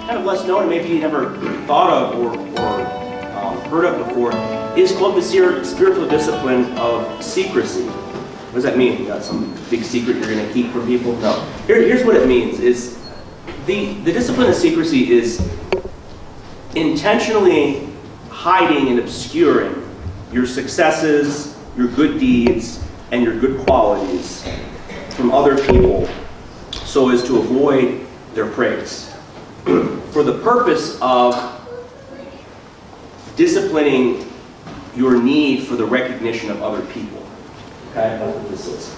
kind of less known, and maybe you never thought of or heard of before, is called the spiritual discipline of secrecy. What does that mean? You got some big secret you're going to keep from people? No. Here's what it means: is the discipline of secrecy is intentionally hiding and obscuring your successes, your good deeds, and your good qualities from other people so as to avoid their praise, for the purpose of disciplining your need for the recognition of other people. Okay, that's what this is.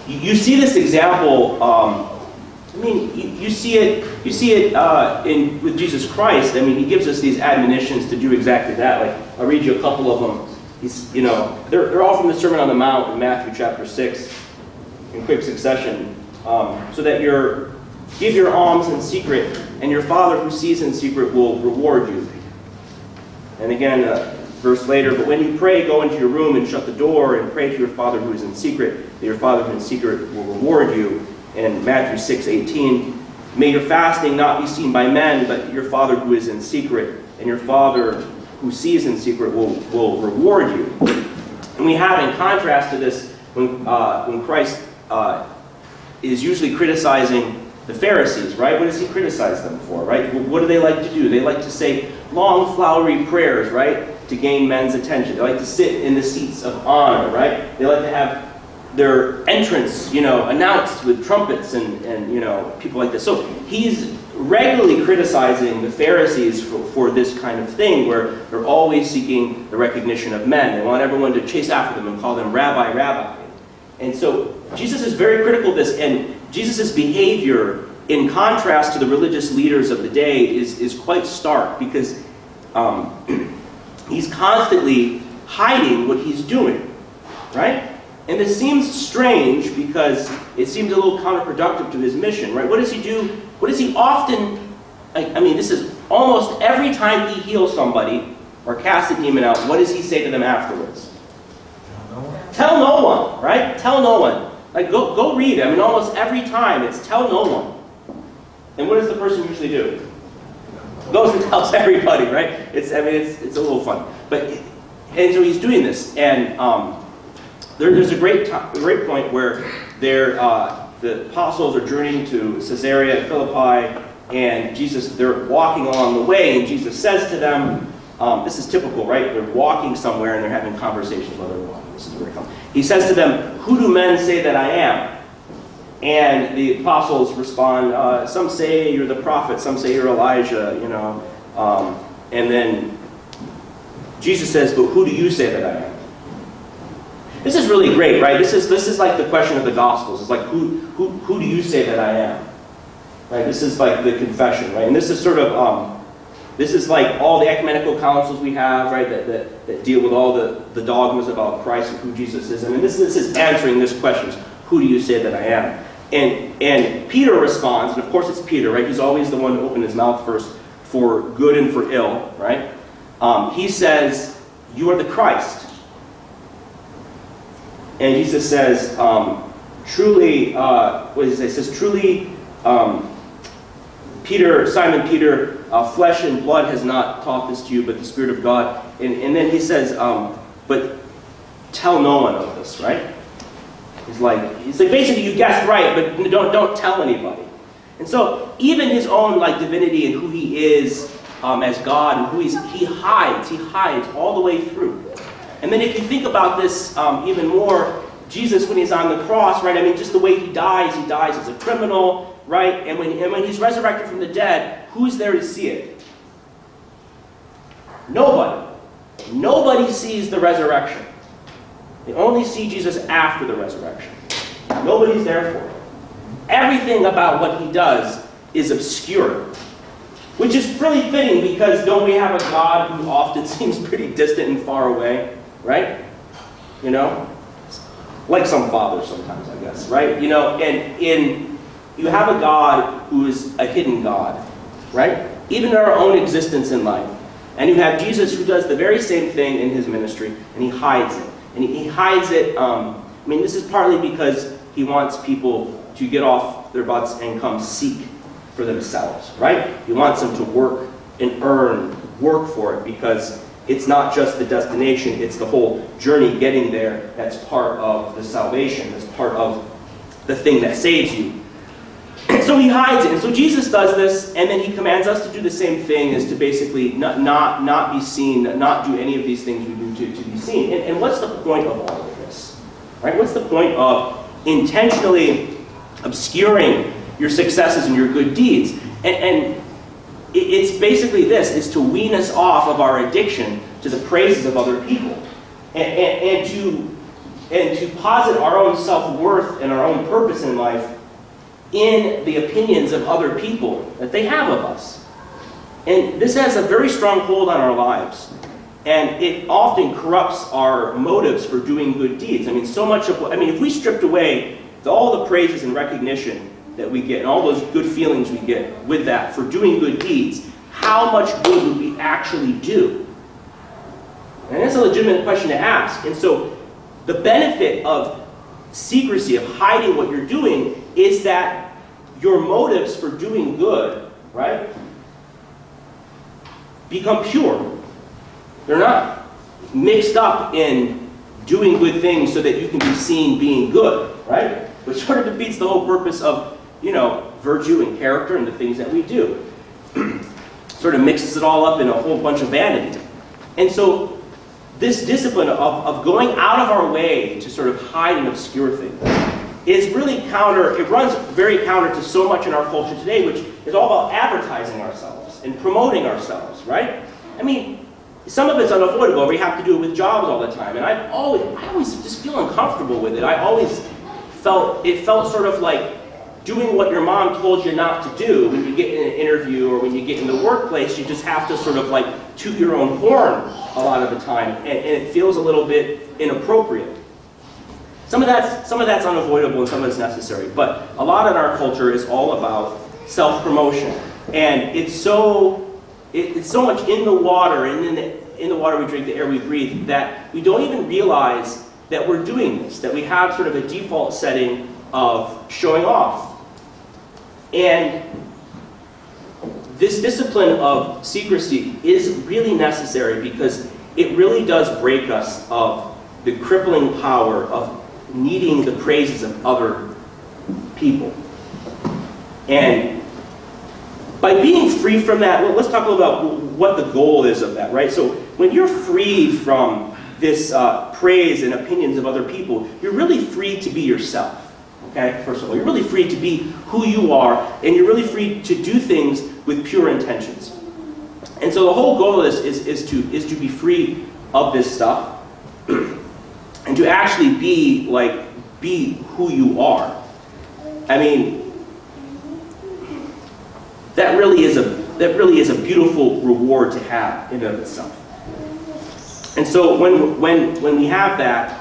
You see this example. I mean, you see it with Jesus Christ. I mean, he gives us these admonitions to do exactly that. Like, I'll read you a couple of them. They're all from the Sermon on the Mount in Matthew chapter 6, in quick succession, so that give your alms in secret, and your Father who sees in secret will reward you. And again, verse later, but when you pray, go into your room and shut the door and pray to your Father who is in secret, that your Father who is in secret will reward you. And Matthew 6:18, may your fasting not be seen by men, but your Father who is in secret, and your Father who sees in secret will reward you. And we have, in contrast to this, when Christ is usually criticizing the Pharisees, right? What does he criticize them for, right? What do they like to do? They like to say long, flowery prayers, right? To gain men's attention. They like to sit in the seats of honor, right? They like to have their entrance, announced with trumpets and people like this. So he's regularly criticizing the Pharisees for this kind of thing, where they're always seeking the recognition of men. They want everyone to chase after them and call them rabbi, rabbi. And so Jesus is very critical of this, and Jesus' behavior, in contrast to the religious leaders of the day, is quite stark, because he's constantly hiding what he's doing, right? And this seems strange because it seems a little counterproductive to his mission, right? What does he do? What does he often, I mean, this is almost every time he heals somebody or casts a demon out, what does he say to them afterwards? Tell no one, right? Tell no one. Like, go read it. I mean, almost every time it's tell no one. And what does the person usually do? Goes and tells everybody, right? It's a little fun. And so he's doing this, and there's a great point where the apostles are journeying to Caesarea Philippi, and they're walking along the way, and Jesus says to them, this is typical, right? They're walking somewhere and they're having conversations while they're walking. This is where it comes. He says to them, who do men say that I am? And the apostles respond, some say you're the prophet, some say you're Elijah, and then Jesus says, but who do you say that I am? This is really great, right? This is like the question of the Gospels. It's like, who do you say that I am? Right? This is like the confession, right? And this is sort of, this is like all the ecumenical councils we have, right? That deal with all the dogmas about Christ and who Jesus is. And this is answering this question: who do you say that I am? And Peter responds, and of course it's Peter, right? He's always the one to open his mouth first for good and for ill, right? He says, "You are the Christ." And Jesus says, truly, what does he say? He says, truly, Simon Peter, flesh and blood has not taught this to you, but the Spirit of God. And then he says, but tell no one of this, right? He's like basically, you guessed right, but don't tell anybody. And so even his own divinity and who he is as God and who he hides all the way through. And then if you think about this even more, Jesus, when he's on the cross, right? I mean, just the way he dies as a criminal, right? And when he's resurrected from the dead, who's there to see it? Nobody. Nobody sees the resurrection. They only see Jesus after the resurrection. Nobody's there for it. Everything about what he does is obscure. Which is really fitting, because don't we have a God who often seems pretty distant and far away? Right? Like some fathers sometimes, I guess, right? And you have a God who is a hidden God, right? Even in our own existence in life. And you have Jesus, who does the very same thing in his ministry, and he hides it. And he hides it, this is partly because he wants people to get off their butts and come seek for themselves, right? He wants them to work and work for it, because it's not just the destination, it's the whole journey getting there that's part of the salvation, that's part of the thing that saves you. And so he hides it. And so Jesus does this, and then he commands us to do the same thing, is to basically not be seen, not do any of these things we do to be seen. And what's the point of all of this? Right? What's the point of intentionally obscuring your successes and your good deeds? And it's basically this, is to wean us off of our addiction to the praises of other people. And to posit our own self-worth and our own purpose in life in the opinions of other people that they have of us. And this has a very strong hold on our lives. And it often corrupts our motives for doing good deeds. I mean, so much of what, if we stripped away all the praises and recognition that we get, and all those good feelings we get with that for doing good deeds, how much good would we actually do? And that's a legitimate question to ask. And so the benefit of secrecy, of hiding what you're doing, is that your motives for doing good, right, become pure. They're not mixed up in doing good things so that you can be seen being good, right? Which sort of defeats the whole purpose of, virtue and character and the things that we do. Sort of mixes it all up in a whole bunch of vanity. And so this discipline of going out of our way to sort of hide and obscure things is really it runs very counter to so much in our culture today, which is all about advertising ourselves and promoting ourselves, right? Some of it's unavoidable. We have to do it with jobs all the time. And I always just feel uncomfortable with it. I always felt sort of like doing what your mom told you not to do when you get in an interview or when you get in the workplace. You just have to sort of like toot your own horn a lot of the time, and it feels a little bit inappropriate. Some of that's unavoidable and some of it's necessary, but a lot in our culture is all about self-promotion, and it's so much in the water, and in the water we drink, the air we breathe, that we don't even realize that we're doing this, that we have sort of a default setting of showing off. And this discipline of secrecy is really necessary, because it really does break us of the crippling power of needing the praises of other people. And by being free from that, well, let's talk a little about what the goal is of that, right? So when you're free from this praise and opinions of other people, you're really free to be yourself. Okay, first of all, you're really free to be who you are, and you're really free to do things with pure intentions. And so the whole goal of this is to be free of this stuff, and to actually be who you are. That really is a beautiful reward to have in and of itself. And so when we have that,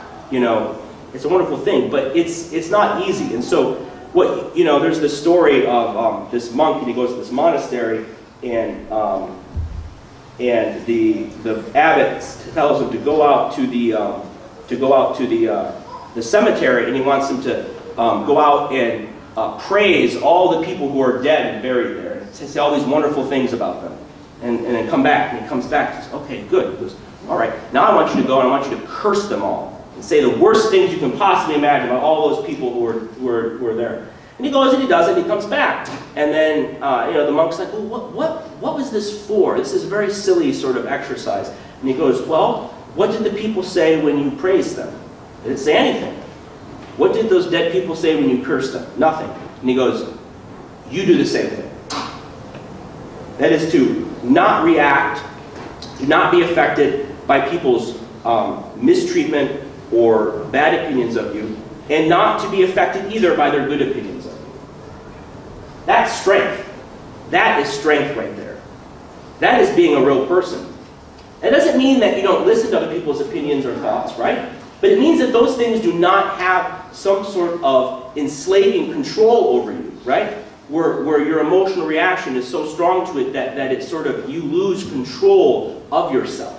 it's a wonderful thing, but it's not easy. And so there's this story of this monk, and he goes to this monastery, and the abbot tells him to go out to the cemetery, and he wants him to go out and praise all the people who are dead and buried there, and say all these wonderful things about them, and then come back. And he comes back and says, "Okay, good." He goes, "All right, now I want you to go and I want you to curse them all, and say the worst things you can possibly imagine about all those people who were there." And he goes and he does it, and he comes back. And then, the monk's like, "Well, what was this for? This is a very silly sort of exercise." And he goes, "Well, what did the people say when you praised them?" They didn't say anything. "What did those dead people say when you cursed them?" Nothing. And he goes, "You do the same thing." That is to not react, to not be affected by people's mistreatment or bad opinions of you, and not to be affected either by their good opinions of you. That's strength. That is strength right there. That is being a real person. That doesn't mean that you don't listen to other people's opinions or thoughts, right? But it means that those things do not have some sort of enslaving control over you, right? Where your emotional reaction is so strong to it that it's sort of, you lose control of yourself.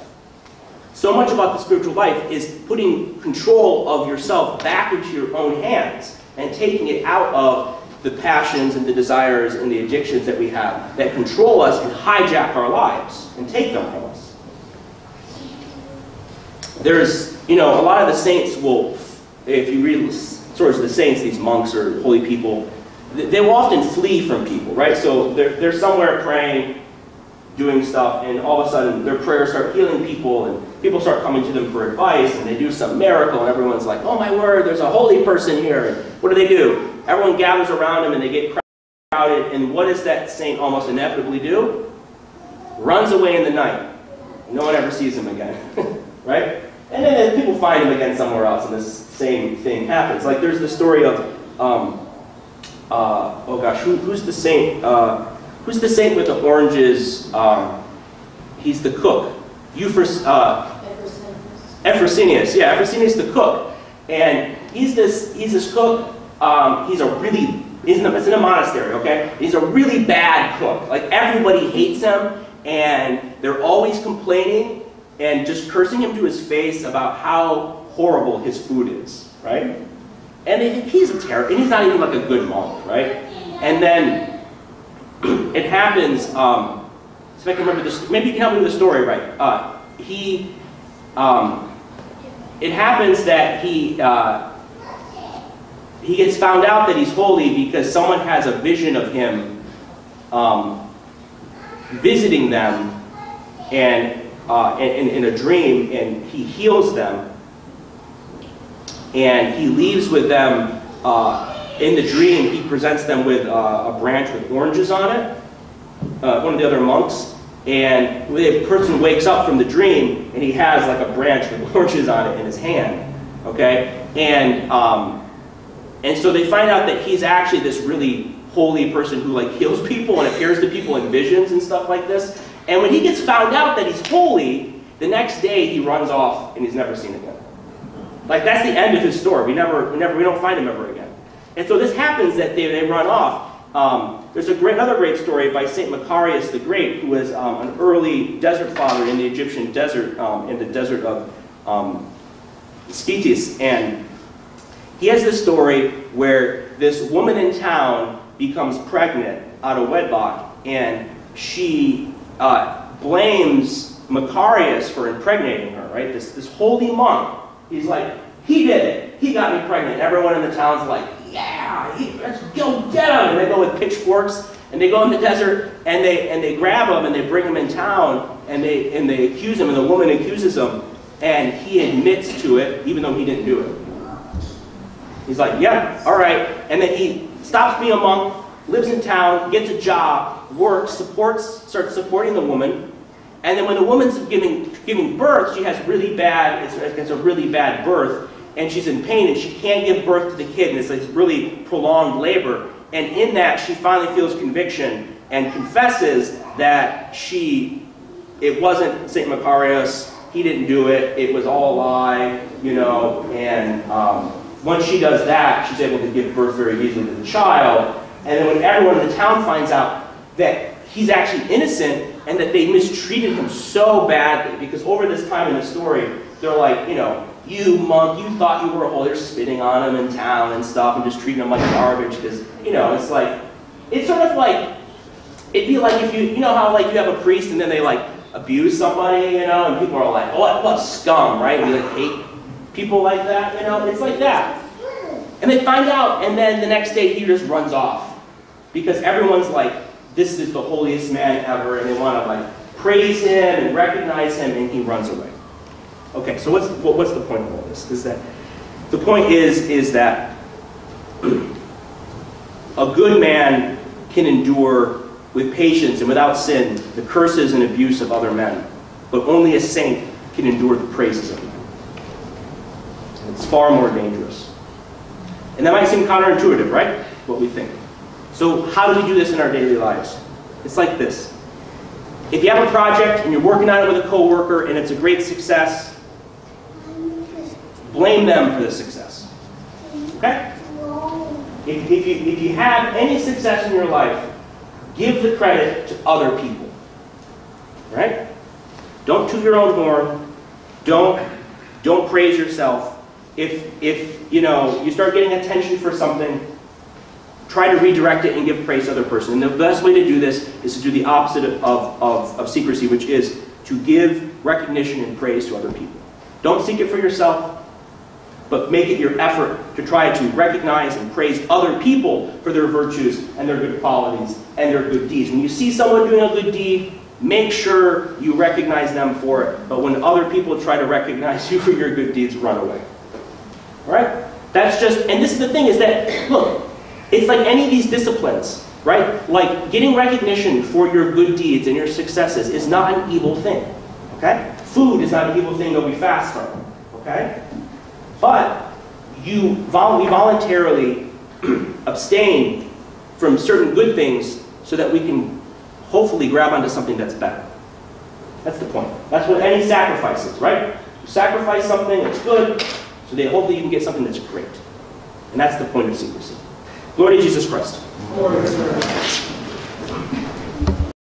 So much about the spiritual life is putting control of yourself back into your own hands and taking it out of the passions and the desires and the addictions that we have that control us and hijack our lives and take them from us. There's, a lot of the saints will, if you read stories of the saints, these monks or holy people, they will often flee from people, right? So they're somewhere praying, doing stuff, and all of a sudden their prayers start healing people, and people start coming to them for advice, and they do some miracle, and everyone's like, oh my word, there's a holy person here. And what do? Everyone gathers around them, and they get crowded, and what does that saint almost inevitably do? Runs away in the night. No one ever sees him again, right? And then people find him again somewhere else, and this same thing happens. Like there's the story of, oh gosh, who's the saint? Who's the saint with the oranges? He's the cook. Ephrosynius. Yeah, Ephrosynius the cook. And he's this cook. It's in a monastery, okay? He's a really bad cook. Like everybody hates him, and they're always complaining and just cursing him to his face about how horrible his food is, right? And they think he's a terror, and he's not even like a good monk, right? And then it happens, so if I can remember this, maybe you can help me with the story, right? It happens that he gets found out that he's holy because someone has a vision of him visiting them and in a dream, and he heals them, and he leaves with them. In the dream, he presents them with a branch with oranges on it, one of the other monks, and the person wakes up from the dream, and he has like a branch with oranges on it in his hand, okay? And so they find out that he's actually this really holy person who like heals people and appears to people in visions and stuff like this. And when he gets found out that he's holy, the next day he runs off and he's never seen again. Like that's the end of his story. We don't find him ever again. And so this happens that they run off. There's another great story by Saint Macarius the Great, who was an early desert father in the Egyptian desert, in the desert of Scetis. And he has this story where this woman in town becomes pregnant out of wedlock, and she blames Macarius for impregnating her, right? This holy monk. He's like, he did it. He got me pregnant. Everyone in the town's like, yeah, let's go get him. And they go with pitchforks, and they go in the desert, and they grab him, and they bring him in town, and they accuse him, and the woman accuses him, and he admits to it, even though he didn't do it. He's like, yeah, all right. And then he stops being a monk, lives in town, gets a job, works, starts supporting the woman. And then when the woman's giving birth, she has really bad, it's a really bad birth, and she's in pain, and she can't give birth to the kid, and it's like really prolonged labor. And in that, she finally feels conviction and confesses that it wasn't St. Macarius, he didn't do it, it was all a lie, and once she does that, she's able to give birth very easily to the child. And then when everyone in the town finds out that he's actually innocent and that they mistreated him so badly, because over this time in the story, they're like, you monk, you thought you were a holy, they're spitting on him in town and stuff and just treating him like garbage, because, it's like, it's sort of like, it'd be like if you know how like you have a priest and then they like abuse somebody, and people are like, oh, what scum, right? We like hate people like that, it's like that. And they find out, and then the next day he just runs off, because everyone's like, this is the holiest man ever, and they want to like praise him and recognize him, and he runs away. Okay, so what's the point of all this? Is that the point is that a good man can endure with patience and without sin the curses and abuse of other men, but only a saint can endure the praises of men. And it's far more dangerous. And that might seem counterintuitive, right? What we think. So how do we do this in our daily lives? It's like this. If you have a project and you're working on it with a coworker and it's a great success, blame them for the success. Okay? If you have any success in your life, give the credit to other people. Right? Don't toot your own horn. Don't praise yourself. If you start getting attention for something, try to redirect it and give praise to the other person. And the best way to do this is to do the opposite of secrecy, which is to give recognition and praise to other people. Don't seek it for yourself, but make it your effort to try to recognize and praise other people for their virtues and their good qualities and their good deeds. When you see someone doing a good deed, make sure you recognize them for it. But when other people try to recognize you for your good deeds, run away. All right? That's just, and this is the thing, is that, look, it's like any of these disciplines, right? Like, getting recognition for your good deeds and your successes is not an evil thing, okay? Food is not an evil thing that we fast from, okay? But we voluntarily abstain from certain good things so that we can hopefully grab onto something that's better. That's the point. That's what any sacrifice is, right? You sacrifice something that's good so that hopefully you can get something that's great. And that's the point of secrecy. Glory to Jesus Christ. Glory to Christ.